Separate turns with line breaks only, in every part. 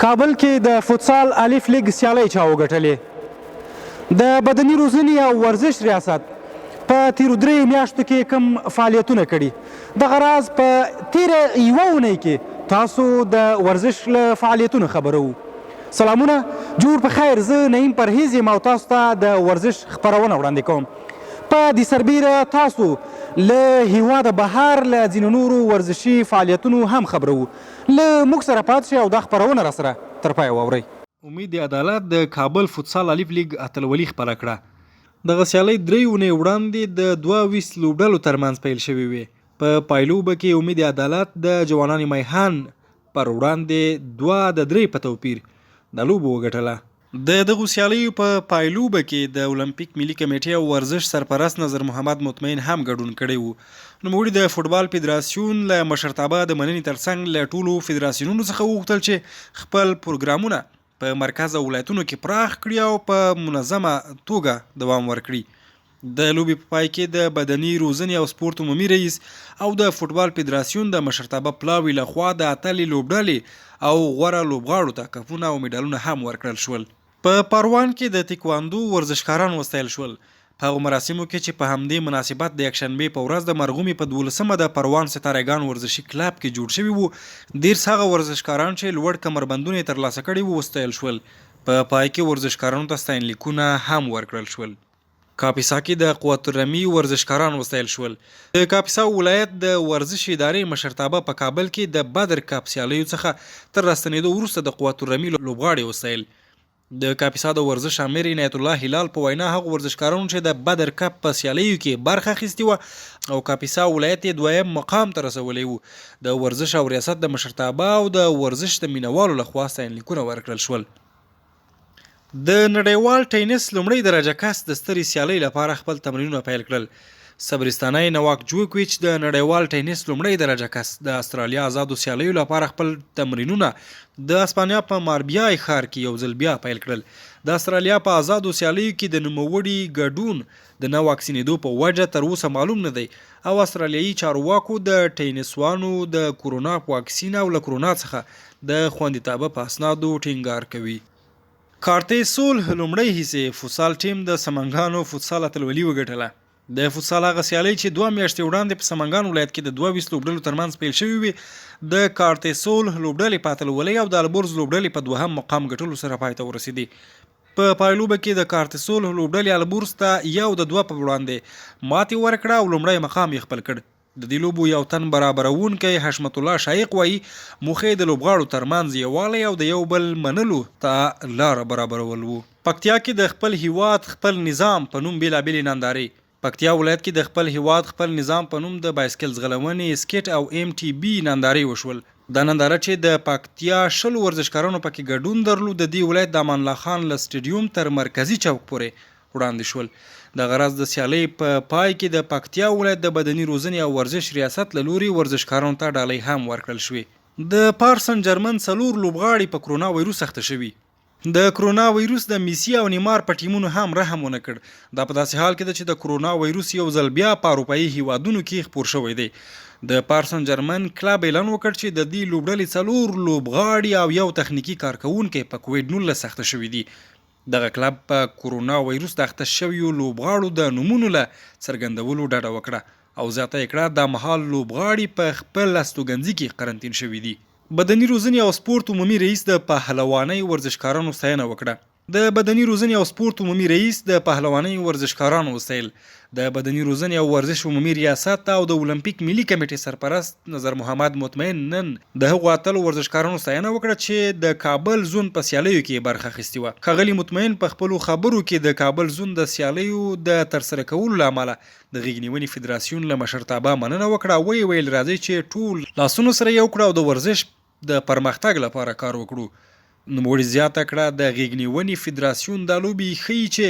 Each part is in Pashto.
کابل کې د فوتسال الف لیگ سیالۍ چا وګټلې؟ د بدني روزنې او ورزش ریاست په تیرو دریو میاشتو کې کوم فعالیتونه کړي؟ دغه راز په تیره یوه اونۍ کې تاسو د ورزش له فعالیتونو خبرو. سلامونه، جوړ په خیر. زه نعیم پرهیز یم او تاسو ته د ورزش خپرونه وړاندې کوم. په دې سربیره تاسو له هیواده بهر له ځینو نورو ورزشي فعالیتونو هم خبرو. له موږ سره پاتې شئ او دا خپرونه راسره تر پایه واورئ. امید عدالت د کابل فوتسال الف لیگ اتلولي خپره کړه. دغه سیالۍ درې اونۍ وړاندې د 22 لوبډلو ترمنځ پیل شوې وې. په پایلوبه کې امید عدالت د جوانان میهان پر وړاندې 2-3 په توپیر د لوبو وګټله. د دغو سیالیو په پایلوبه کې د اولمپیک ملي کمیټې او ورزش سرپرست نظر محمد مطمئن هم ګډون کړی و. نوموړي د فوټبال فدراسیون له مشرتابه د مننې ترڅنګ له ټولو فدراسیونونو څخه وغوښتل چې خپل پروګرامونه په مرکز او ولایتونو کې پراخ کړي او په منظمه توګه دوام ورکړي. د لوبې په پای کې د بدني روزنې او سپورت عمومي رئیس او د فوټبال فدراسیون د مشرتابه پلاوي لخوا د اتلې لوبډلې او غوره لوبغاړو ته کپونه او میډالونه هم ورکړل شول. په پروان کې د تکواندو ورزشکاران وستایل شول. په هغو مراسمو کې چې په همدې مناسبت د یکشنبې په ورځ د مرغومي په 12مه د پروان ستارهګان ورزشي کلب کې جوړ شوي وو. ډېر هغه ورزشکاران چې لوړ کمربندونه یې ترلاسه کړي وو وستایل شول. په پای کې ورزشکارانو ته ستاینلیکونه هم ورکړل شول. کاپیسا کې د قوت الرمي ورزشکاران وستایل شول. د کاپیسا ولایت د ورزش ادارې مشرتابه په کابل کې د بدر کپ سیالیو څخه تر راستنېدو وروسته د قوت الرمي لوبغاړي وستایل. د کاپیسا د ورزش امیر عنایت الله هلال په وینا هغو ورزشکارانو چې د بدر کپ په سیالیو کې برخه اخیستې وه او کاپیسا ولایت یې 2یم مقام ته رسولی و، د ورزش او ریاست د مشرتابه او د ورزش د مینوالو لخوا ستاینلیکونه ورکړل شول. د نړیوال ټینس لومړۍ درجه کس د سترې سیالۍ لپاره خپل تمرینونه پیل کړل. صبرستانی نواک جوکویچ د نړیوال ټینس لومړۍ درجه کس د استرالیا آزادو سیالیو لپاره خپل تمرینونه د اسپانیا په ماربیای ښار کې یو ځل بیا پیل کړل. د استرالیا په آزادو سیالیو کې د نوموړي ګډون د نه واکسینېدو په وجه تر اوسه معلوم نه دی او استرالیایي چارواکو د ټینسوانو د کورونا واکسین او له کورونا څخه د خوندیتابه په اسنادو ټینګار کوي. کارتې سول لومړی حصې فوتسال ټیم د سمنګانو فوتسال اتلولي وګټله. د فوتسال هغه سیالۍ چې 2 میاشتې وړاندې په سمنګان ولایت کې د 22 لوبډلو ترمنځ پیل شوې وې د کارتې سول لوبډلې په اتلولۍ او د البرز لوبډلې په 2م مقام ګټلو سره پای ته ورسېدې. په پایلوبه کې د کارتې سول لوبډلې البرز ته 1-2 په وړاندې ماتې ورکړه او لومړی مقام یې خپل کړ. د دې لوبو یو تن برابرونکی حشمت الله شایق وایي موخې د لوبغاړو ترمنځ یووالی او د یو بل منلو ته لاره برابرول وو. پکتیا کې د خپل هیواد خپل نظام په نوم بېلابېلې نندارې. پکتیا ولایت کې د خپل هیواد خپل نظام په نوم د بایسکل ځغلونې، سکیټ او MTB نندارې وشول. دا ننداره چې د پکتیا 20 ورزشکارانو پکې ګډون درلود د دې ولایت د امان الله خان له سټیډیوم تر مرکزي چوک پورې وړاندې شول. د غرض د سیالۍ په پای کې د پکتیا ولایت د بدني روزنې او ورزش ریاست له لوري ورزشکارانو ته ډالۍ هم ورکړل شوې. د پارسن جرمن 4 لوبغاړي په کرونا وایروس اخته شوي. د کرونا وایروس د میسی او نیمار په ټیمونو هم رحم ونه کړ. دا په داسې حال کې ده چې د کرونا وایروس یو ځل بیا په اروپایي هیوادونو کې خپور شوی دی. د پارسن جرمن کلب اعلان وکړ چې د دې لوبډلې 4 لوبغاړي او یو تخنیکي کارکونکی په کووډ-19 اخته شوي دي. دغه کلب په کرونا وایروس د اخته شویو لوبغاړو د نومونو له څرګندولو ډډه وکړه او زیاته یې کړه دا مهال لوبغاړي په خپل استوګنځي کې قرنطین شوي دي. بدني روزنې او سپورت عمومي رئیس د پهلوانۍ ورزشکارانو ستاینه وکړه. د بدني روزنې او سپورت عمومي رئیس د پهلوانۍ ورزشکارانو وستایل. د بدني روزنې او ورزش عمومي ریاست او د اولمپیک ملي کمیټې سرپرست نظر محمد مطمئن نن د هغو اتلو ورزشکارانو ستاینه وکړه چې د کابل زون په سیالیو کې برخه اخیستې وه. ښاغلي مطمئن په خپلو خبرو کې د کابل زون د سیالیو د ترسره کولو له امله د غېږ نیونې فدراسیون له مشرتابه مننه وکړه. ویې ویل راځئ چې ټول لاسونو سره یو کړو او د ورزش د پرمختګ لپاره کار وکړو. نوموړي زیاته کړه د غېږ نیونې فدراسیون دا لوبې ښیي چې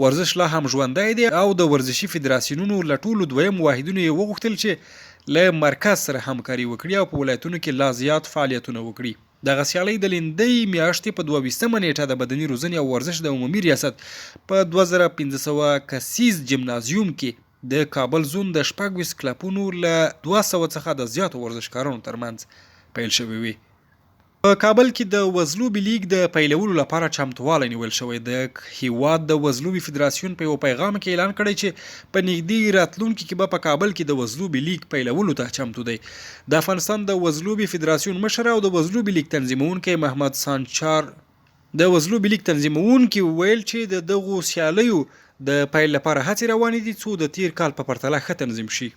ورزش لا هم ژوندی دی او د ورزشي فدراسیونونو له ټولو 2یم واحدونو یې وغوښتل چې له مرکز سره همکاري وکړي او په ولایتونو کې لا زیات فعالیتونه وکړي. دغه سیالۍ د لندۍ میاشتې په 22مه نیټه د بدني روزنې او ورزش د عمومي ریاست په 2500 کسیز جمنازیوم کې د کابل زون د 26 کلبونو له 200 څخه د زیاتو ورزشکارانو ترمنځ پیل شوی وي.
په کابل کې د وزلوبې لیګ د پیلولو لپاره چمتووالی نیول شوی. د هیواد د وزلوبې فدراسیون په یو پیغام کې اعلان کړی چې په نږدې راتلونکي کې به په کابل کې د وزلوبې لیګ پیلولو ته چمتو دی. د افغانستان د وزلوبې فدراسیون مشر او د وزلوبې لیګ تنظیمونکی محمد سانچار د وزلوبې لیګ تنظیمونکي وویل چې د دغو سیالیو د پیل لپاره هڅې روانې دي څو د تیر کال په پرتله ښه تنظیم شي.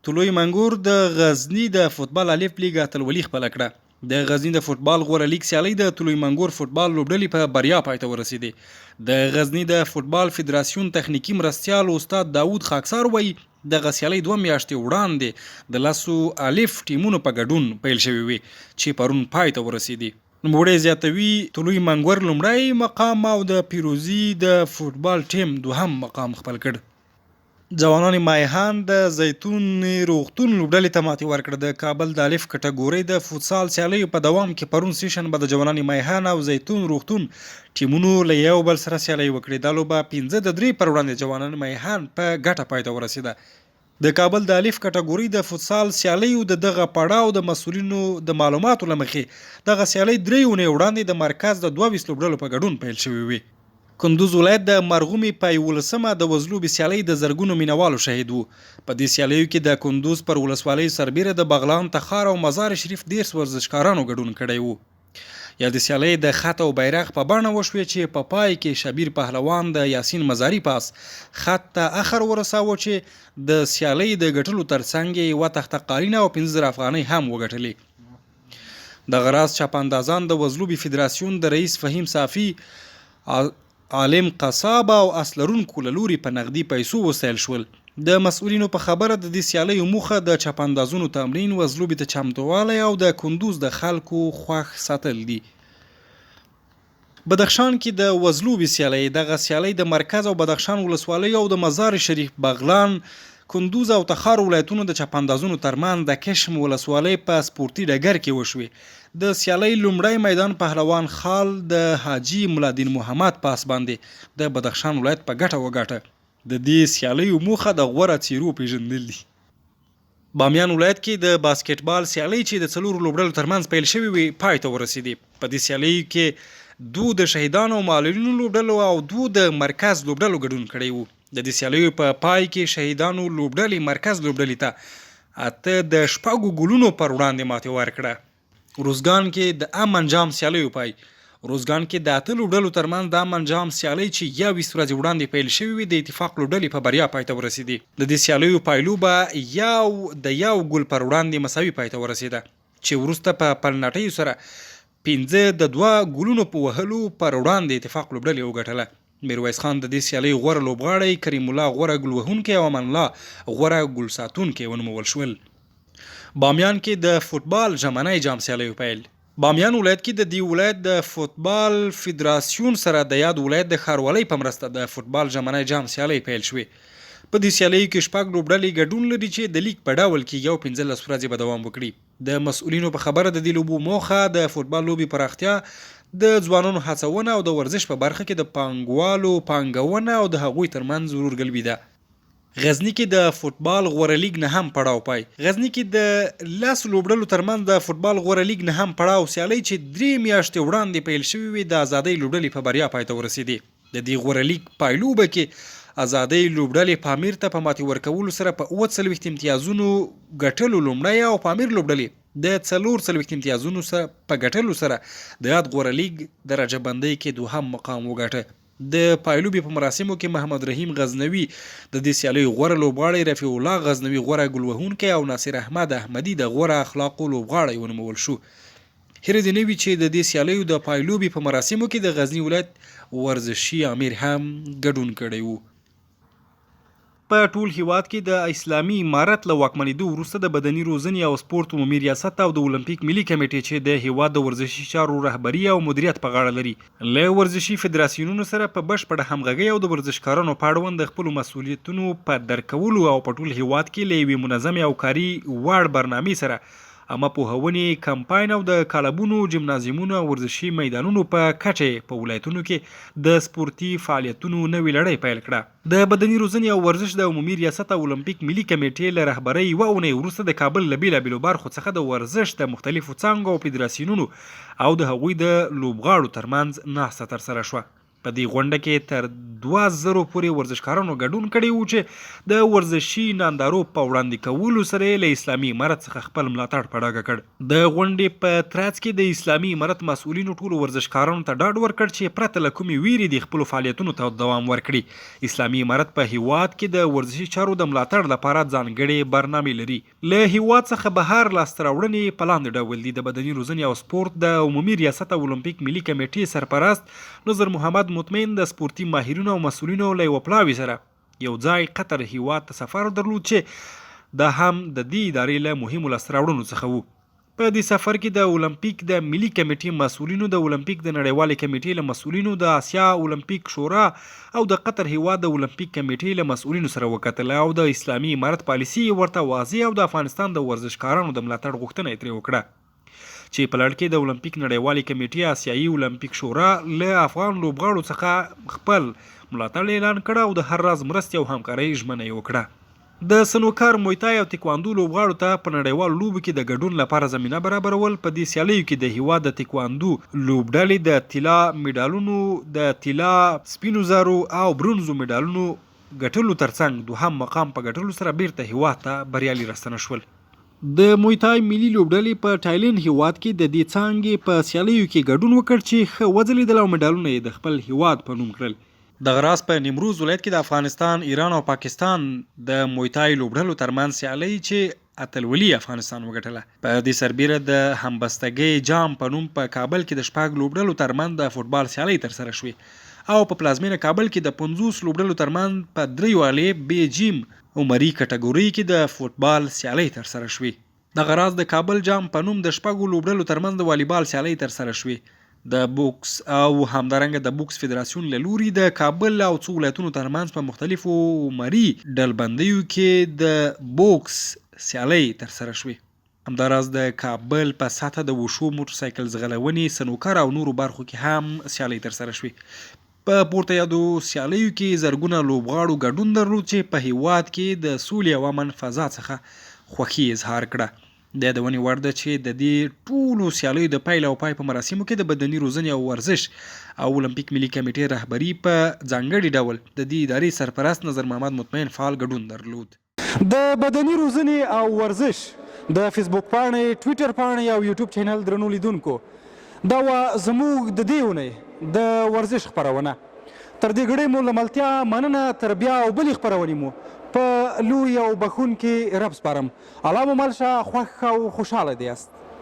طلوع منګور د غزني د فوتبال الف لیګ اتلولي خپله کړه. د غزني د فوتبال غوره لیګ سیالۍ د طلوع منګور فوتبال لوبډلې په بریا پای ته ورسېدې. د غزني د فوتبال فدراسیون تخنیکي مرستیال استاد داود خاکسار وایي دغه سیالۍ 2 میاشتې وړاندې د لسو الف ټیمونو په ګډون پیل شوې وې چې پرون پای ته ورسېدې. نوموړی زیاتوي طلوع منګور لومړی مقام او د پیروزي د فوتبال ټیم دوهم مقام خپل کړ. ځوانان مایهان د زیتون روغتون لوبډلې ته ماتې ورکړه. د کابل د الف کټګورۍ د فوتسال سیالیو په دوام کې پرون سیشنبه د ځوانان مایهان او زیتون روغتون ټیمونو له یو بل سره سیالۍ وکړې. دا لوبه 5-3 پر وړاندې ځوانان مایهان په ګټه پای ته ورسېده. د کابل د الف کټګورۍ د فوتسال سیالیو د دغه پړاو د مسؤلینو د معلوماتو له مخې دغه سیالۍ 3 اونۍ وړاندې د مرکز د 22 لوبډلو په ګډون پیل شوې وې. کندوز ولایت د مرغومي په 11مه د وزلوبې سیالۍ د زرګونو مینوالو شهید وو. په دې سیالیو کې د کندوز پر ولسوالۍ سربیره د بغلان، تخار او مزار شریف 13 ورزشکارانو ګډون کړی وو. یا د سیالۍ د خط او بیرغ په بڼه وشوې چې په پای کې شبیر پهلوان د یاسین مزاري پاس خط ته اخر ورساوه چې د سیالۍ د ګټلو ترڅنګ یې 1 تخته قالینه او 15 افغانۍ هم وګټلې. د غراز چاپاندازان د وزلوبې فدراسیون د رئیس فهیم صافي، عالم قصاب او اسلرونکو له لوري په نغدي پیسو وسایل شول. د مسؤلینو په خبره د دې سیالیو موخه د چاپاندازونو تمرین، وزلوبې ته چمتووالی او د کندوز د خلکو خوښ ساتل دي. بدخشان کې د وزلوبې سیالۍ دغه سیالۍ د مرکز او بدخشان ولسوالۍ او د مزار شریف، بغلان، کندوز او تخار ولایتونو د چاپاندازونو ترمنځ د کشم ولسوالۍ په سپورتي ډګر کې وشوې. د سیالۍ لومړی میدان پهلوان خال د حاجي ملادین محمد پاس باندې د بدخشان ولایت په ګټه وګاټه. د دې سیالیو موخه د غوره څیرو پیژندل دي. بامیان ولایت کې د باسکټبال سیالۍ چې د 4 لوبډلو ترمنځ پیل شوې وې پای ته ورسېدې. په دې سیالیو کې 2 د شهیدانو او معلولینو لوبډلو او 2 د مرکز لوبډلو ګډون کړی وو. د دې سیالیو په پای کې شهیدانو لوبډلې مرکز لوبډلې ته 8 د 6 ګولونو پر وړاندې ماتې ورکړه. روزګان کې د امن جام سیالیو پای. روزګان کې د 8 لوبډلو ترمنځ د امن جام سیالۍ چې 21 ورځې وړاندې پیل شوې وې د اتفاق لوبډلې په بریا پای ته ورسېدې. د دې سیالیو پایلوبه یو ګول پر وړاندې مساوي پای ته ورسېده چې وروسته په پلنټیو سره 15 د 2 ګولونو په وهلو پر وړاندې اتفاق لوبډلې وګټله. میرویس خان د دې سیالۍ غوره لوبغاړی، کریم الله غوره ګل وهونکی او امان الله غوره ګل ساتونکی ونومول شول. بامیان کې د فوتبال ژمنی جام سیالیو پیل. بامیان ولایت کې د دې ولایت د فوتبال فدراسیون سره د یاد ولایت د ښاروالۍ په مرسته د فوتبال ژمنی جام سیالۍ پیل شوې. په دې سیالیو کې 6 لوبډلې ګډون لري چې د لیګ په ډول کې یو 15 ورځې به دوام وکړي. د مسؤلینو په خبره د دې لوبو موخه د فوتبال لوبې پراختیا، د ځوانانو هڅونه او د ورزش په برخه کې د پانګوالو پانګونه او د هغوی ترمنځ ورورګلوي ده. غزني کې د فوتبال غوره لیګ نه هم پړاو پای. غزني کې د 10 لوبډلو ترمنځ د فوتبال غوره لیګ نه هم پړاو سیالۍ چې 3 میاشتې وړاندې پیل شوې وې د ازادۍ لوبډلې په بریا پای ته ورسېدې. د دې غوره لیګ پایلوبه کې ازادۍ لوبډلې پامیر ته په ماتې ورکولو سره په 39 امتیازونو ګټلو لومړی او پامیر لوبډلې د 44 امتیازونو سره په ګټلو سره د یاد غوره لیګ درجه بندۍ کې دوهم مقام وګاټه. د پایلوبې په مراسمو کې محمد رحیم غزنوي د دې سیالیو غوره لوبغاړی، رفیع الله غزنوي غوره ګل وهونکی او ناصر احمد احمدي د غوره اخلاقو لوبغاړی ونومول شو. هیره دې نه وي چې د دې سیالیو د پایلوبې په مراسمو کې د غزني ولایت ورزشي امیر هم ګډون کړی وو. په ټول هیواد کې د اسلامي امارت له واکمنېدو وروسته د بدني روزنې او سپورت عمومي ریاست او د اولمپیک ملي کمیټې چې د هیواد د ورزشي چارو رهبري او مدیریت په غاړه لري، له ورزشي فدراسیونونو سره په بشپړه همغږۍ او د ورزشکارانو په اړوند د خپلو مسؤلیتونو په درک کولو او په ټول هیواد کې له یوې منظمې او کاري وړ برنامې سره عامه پوهونې کمپاین او د کالبونو جمنازیمونو او ورزشي میدانونو په کچه په ولایتونو کې د سپورتي فعالیتونو نوې لړۍ پیل کړه. د بدني روزنې او ورزش د عمومي ریاست او اولمپیک ملي کمیټې له رهبرۍ یوه اونۍ وروسته د کابل له بېلابېلو برخو څخه د ورزش د مختلفو څانګو او فدراسیونونو او د هغوی د لوبغاړو ترمنځ ناسته ترسره شوه. په دې غونډه کې تر 2000 پورې ورزشکارانو ګډون کړی و چې د ورزشي نندارو په وړاندې کولو سره له اسلامي امارت څخه خپل ملاتړ په ډاګه کړ. د غونډې په ترڅ کې د اسلامي امارت مسؤلینو ټولو ورزشکارانو ته ډاډ ورکړ چې پرته له کومې ویرې د خپلو فعالیتونو ته دوام ورکړي. اسلامي امارت په هیواد کې د ورزشي چارو د ملاتړ لپاره ځانګړې برنامې لري. له هیواد څخه بهر لاسته راوړنې په لاندې ډول دي. د بدني روزنې او سپورت د عمومي ریاست او اولمپیک ملي کمیټې سرپرست نظر محمد مطمئن د سپورتي ماهرینو او مسؤلینو له یوه پلاوي سره یو ځای قطر هیواد ته سفر درلود چې دا هم د دې ادارې له مهمو لاسته راوړنو څخه و. په دې سفر کې د اولمپیک د ملي کمیټې مسؤلینو، د اولمپیک د نړیوالې کمیټې له مسؤلینو، د آسیا اولمپیک شورا او د قطر هیواد د اولمپیک کمیټې له مسؤلینو سره وکتل او د اسلامي امارت پالیسي ورته واضح او د افغانستان د ورزشکارانو د ملاتړ غوښتنه یې ترې وکړه چې په لړ کې د اولمپیک نړیوالې کمیټې، آسیایي اولمپیک شورا له افغان لوبغاړو څخه خپل ملاتړ اعلان کړ او د هر راز مرستې او همکارۍ ژمنه یې وکړه. د سنوکر، مویتای او تکواندو لوبغاړو ته په نړیوالو لوبو کې د ګډون لپاره زمینه برابرول. په دې سیالیو کې د هیواد د تکواندو لوبډلې د طلا میډالونو، د طلا، سپینو زرو او برونزو میډالونو ګټلو ترڅنګ دوهم مقام په ګټلو سره بیرته هیواد ته بریالي راستنه شول. د مویتای ملي لوبډلې په تایلند هیواد کې د دې څانګې په سیالیو کې ګډون وکړ چې ښه وځلیدل او میډالونه یې د خپل هیواد په نوم کړل. دغه راز په نیمروز ولایت کې د افغانستان، ایران او پاکستان د مویتای لوبډلو ترمنځ سیالۍ چې اتلولي افغانستان وګټله. په دې سربیره د همبستګۍ جام په نوم په کابل کې د 6 لوبډلو ترمنځ د فوټبال سیالۍ ترسره شوې او په پلازمینه کابل کې د 50 لوبډلو ترمنځ په 3 والې بی جیم عمري کټګوري کې د فوټبال سیالۍ ترسره شوې. دغه راز د کابل جام په نوم د 6 لوبډلو ترمنځ د والیبال سیالۍ ترسره شوې. د بوکس او همدارنګه د بوکس فدراسیون له لوري د کابل او څو ولایتونو ترمنځ په مختلفو عمري ډلبندیو کې د بوکس سیالۍ ترسره شوې. همداراز د کابل په سطحه د وشو، موټرسایکل ځغلونې، سنوکر او نورو برخو کې هم سیالۍ ترسره شوې. په پورته یادو سیالیو کې زرګونه لوبغاړو ګډون درلود چې په هیواد کې د سولې او امن فضا څخه خوښي اظهار کړه. د یادونې وړ ده چې د دې ټولو سیالیو د پیل او پای په مراسمو کې د بدني روزنې او ورزش او اولمپیک ملي کمیټې رهبري په ځانګړي ډول د دې ادارې سرپرست نظر محمد مطمئن فعال ګډون درلود.
د بدني روزنې او ورزش د فیسبوک پاڼې، ټویټر پاڼې او یوټیوب چینل درنو لیدونکو، دا زموږ د دې اونۍ د ورزش خپرونه. تر دې ګړۍ مو له ملتیا مننه. تر بیا او بلې خپرونې مو په لوی او بخونکي رب سپارم. الله مو مل شه، خوښ او خوشحاله دې یاست.